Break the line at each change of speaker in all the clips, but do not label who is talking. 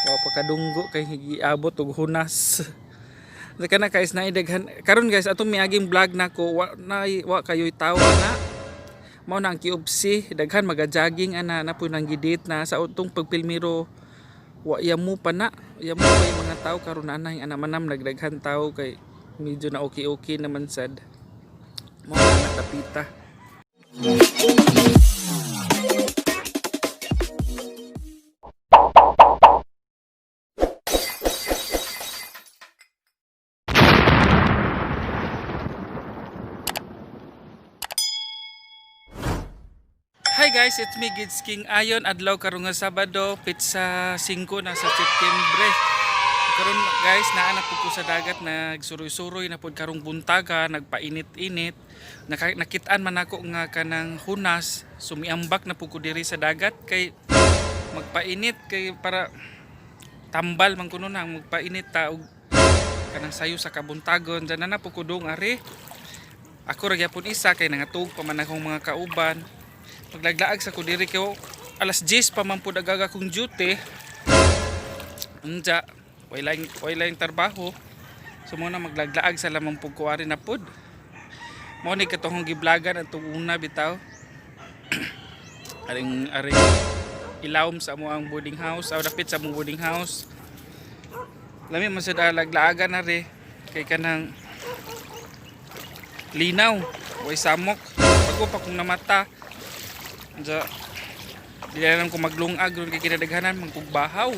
wa pa kadunggo kay giabot og hunas. Kana guys na idaghan karon guys atong miaging vlog nako wa kayoy tawa na mao na ang kiubsi daghan maga-jogging ana na po nang gidate na sa utong pagpilmiro wa yamu pa na yamu pa yung mga tao karon anay ana manam nagdaghan tao kay medyo na okay naman sad mo na tapita. Hi guys, it's me Gids King Ayon adlaw karon nga Sabado pitsa 5 na sa Setyembre. Karon guys naanap ko sa dagat nagsuroy-suroy na pod karong buntaga nagpainit-init. Nakitaan man ako nga kanang hunas sumiambak na pud ko diri sa dagat kay magpainit kay para tambal man kuno na magpainit ta og kanang sayo sa kabuntagon. Diyan na pud ko dong ari. Ako ra gyapon isa kay nangatug pa man akong mga kauban. Maglaglaag sa ko diri ko alas 10 pa man pud agaga kong duty. Unja wala trabaho. So mo na maglaglaag sa lamang pug kuwari na pud. Mao ni katong giblagan atong una bitaw. aring ilawom sa mo ang boarding house, aw dapit sa mo boarding house. Lami man sa laglaagan na re kay kanang linaw, way samok. Pagko pa kung namata. Diya, di lang ko maglungag ron kay kinadaghanan magkugbahaw.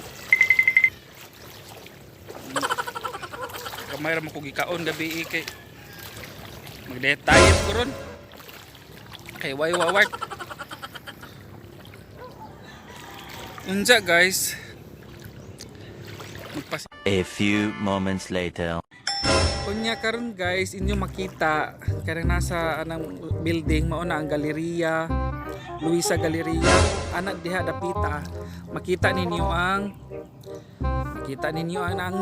Kamay ra mo ko gikaon gabi kay magdetayet ko ron. Kay way wawak. Unja guys.
A few moments later.
Kunya karon guys, inyo makita kanang nasa anang building mao na ang galeriya. Luisa Galleria, anak diha dapita. Makita ninyo ang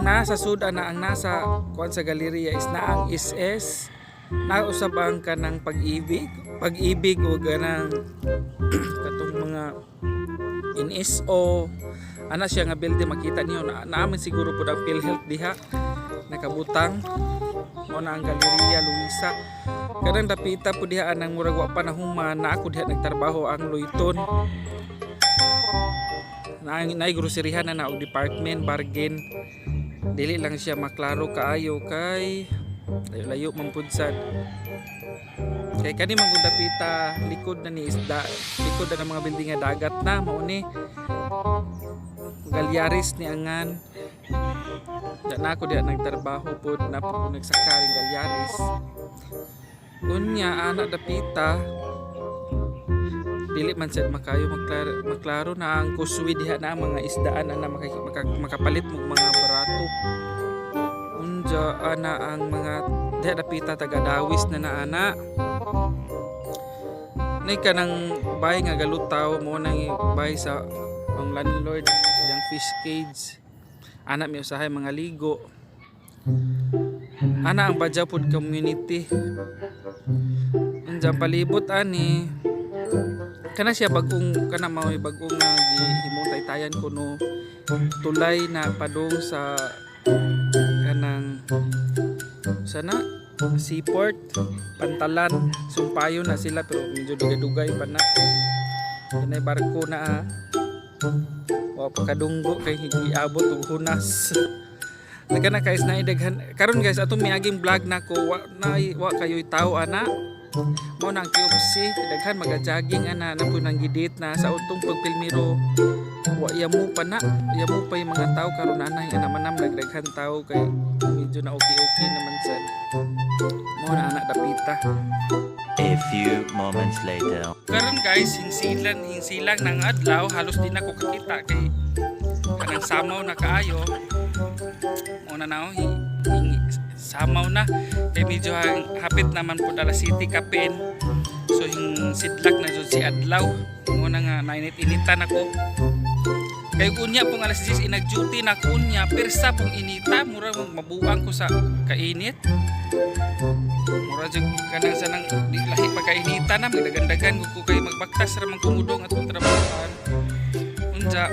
nasa sud ana ang nasa kuan sa galeriya is na ang SS. Nausab ang kanang pag-ibig o ganang katong mga NSO. Ana siya nga building makita niyo naaman siguro pud ang PhilHealth diha nakabutang mo na ang Galleria Luisa. Kadang dapita po diha anang murag wa pa nahuman na ako diha nagtrabaho ang Loyton. Naay groceryhan na og department bargain. Dili lang siya maklaro kaayo kay layo man pud sad. Kay kani man gud dapita likod na ni isda, likod na ng mga building nga dagat na mao ni Galyaris ni angan. Na ako diha nagtrabaho pud na pud nagsakaring Galyaris. Unya anak dapita dili man sad makayo maklaro na ang kuswi diha na mga isdaan na makapalit mo mga barato. Unja ana ang mga diha dapita taga Dawis na ana. Nay kanang bahay nga galutaw mo nang bahay sa ang landlord yang fish cage. Anak mi usahay mga ligo. Ana ang Badyaw Food Community. Andiyan palibot ani. Kana siya bagong kana mao'y bagong nga gihimutay tayan kuno tulay na padung sa kanang sana seaport Pantalan sumpayo na sila pero medyo dugay-dugay pa na. Kanay barko na wa pa kadunggo kay giabot og hunas. Nagana guys na idaghan karon guys atong miaging vlog nako wa kayoy tawo ana mao na ang kiubsi daghan maga-jogging ana na po nang gidate na sa utong pagpilmiro wa yamu pa yung mga tao karon anay ana manam nagdaghan tao kay medyo na okay naman sad mao na anak dapita.
A few moments later.
Karon guys hingsilang ng adlaw halos di na ko kakita kay kanang samaw na kaayo. Una na samaw na kay medyo hapit naman po dala City Kapin. So hing sidlak na jud si adlaw. Muna nga nainit-initan ako. Kay unya pong alas 10 inag-duty na kunya persa pong inita mura mabuang ko sa kainit. Mura jud kanang sanang lahi pagkainita na magdagandagan ko kay magbaktas ra man kumudong atong trabahoan. Unja,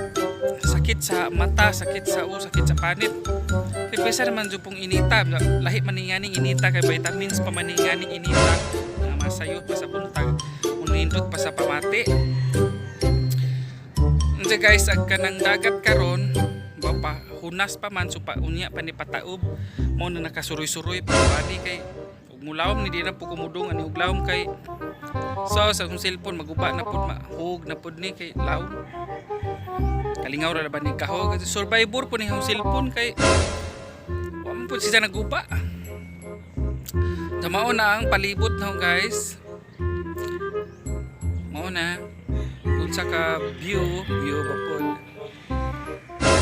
sakit sa mata, sakit sa sakit sa panit. Kay pwesa naman dyan pong inita. Lahi maninganing inita kay vitamins pa maninganing inita. Masayo pa sa buntag. Unindot pa sa pamati. Unja guys, ag kanang dagat karon, bapa hunas pa man so pa unya pa ni pataob. Mao na nakasuroy-suroy pa bani kay ug mulawom ni di na po kumudong ani ug lawom kay so sa akong cellphone maguba na pud mahug na pud ni kay lawom. Kalingaw ra ba ni kahog survivor po ni akong cellphone kay wa man pud siya naguba. Mao na ang palibot na guys. Mao na unsa ka view ba pod.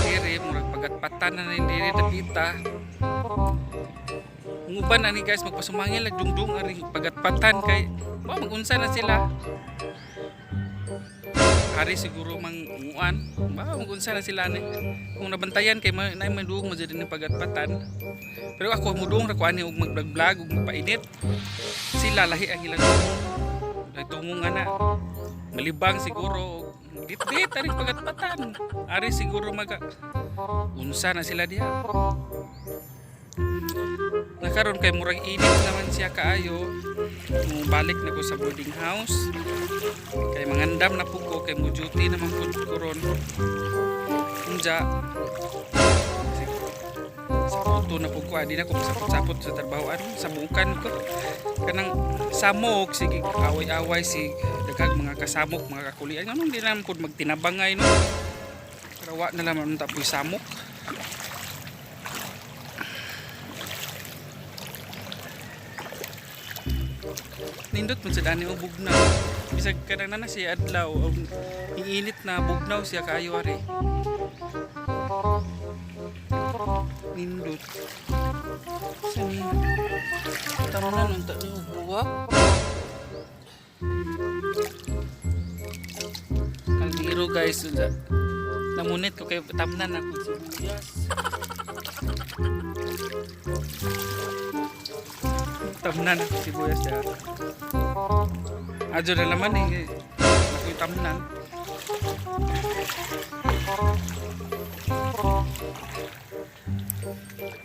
Diri murag pagatpatan na ni diri dapita. Nguban ani guys magpasumangil lag dungdung ari pagatpatan kay wa magunsa na sila. Hari siguro manguan, ba magunsa na sila ni. Kung nabantayan kay may madung mo ni pagatpatan. Pero ako mudung ra ko ani og mag-vlog ug magpainit. Sila lahi ang ilang tumong. Ay tumong ana. Malibang siguro dit-dit ari pagatpatan. Ari siguro unsa na sila diha. Nakaroon kay murag init naman siya kaayo. Balik na ko sa boarding house. Kay mangandam na po ko kay mo duty naman po kuron. Unja sa puto na po ko adi na ko sapot-sapot sa trabahoan sa bukan ko. Kanang samok sige away-away si dagag mga kasamok mga kakulian nganong di naman pud magtinabangay no. Pero wa na lamang tapoy samok. Nindot man sa dani o bugnaw. Bisag kanang na siya adlaw o iinit na bugnaw siya kaayo ari. Nindot. Sani. Tamunan unta ni buwak. Kalbiro guys sudah. Namunit ko kay tamnan ako sibuyas. Tamnan ako sibuyas ya. Adyo na naman eh. Ako'y tamnan.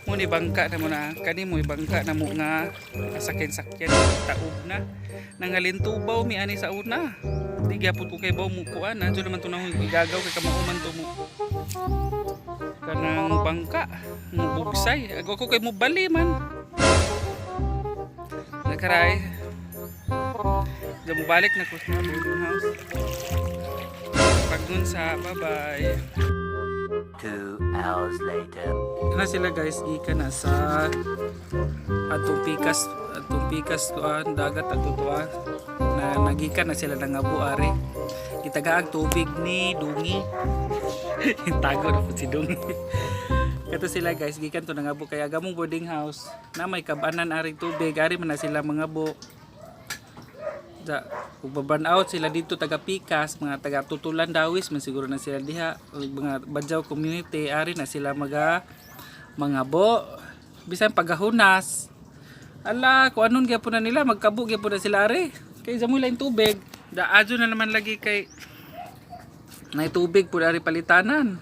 Muni bangka na mo na. Kani mo bangka na mo nga sakyan-sakyan. Taob na. Nangalintubaw mi ani sa una. Di gyapon ko kay baw mo kuan. Adyo naman to na igagaw kay kamauman to mo. Kanang bangka. Mo bugsay. Ako ko kay mo bali man. Nakaray. Diyan mo balik na ko sa boarding house. Pagdun sa bye-bye.
2 hours later.
Na sila guys, gikan na sa atong pikas ko ang dagat at tutuan na nagikan na sila ng abuari. Kitagaag tubig ni Dungi. Tago na po si Dungi. Kato sila guys, gikan to ng abo kaya gamong boarding house na may kabanan aring tubig, ari man na sila mga abo. Kung baburn out sila dito taga Pikas, mga taga Tutulan Dawis man siguro na sila diha, mga Badjaw community ari na sila mga bo bisan pagahunas. Ala kung anon gyapon na nila magkabo gyapon na sila ari. Kay jamoy lain tubig. Adyo na naman lagi kay nay tubig pud ari palitanan.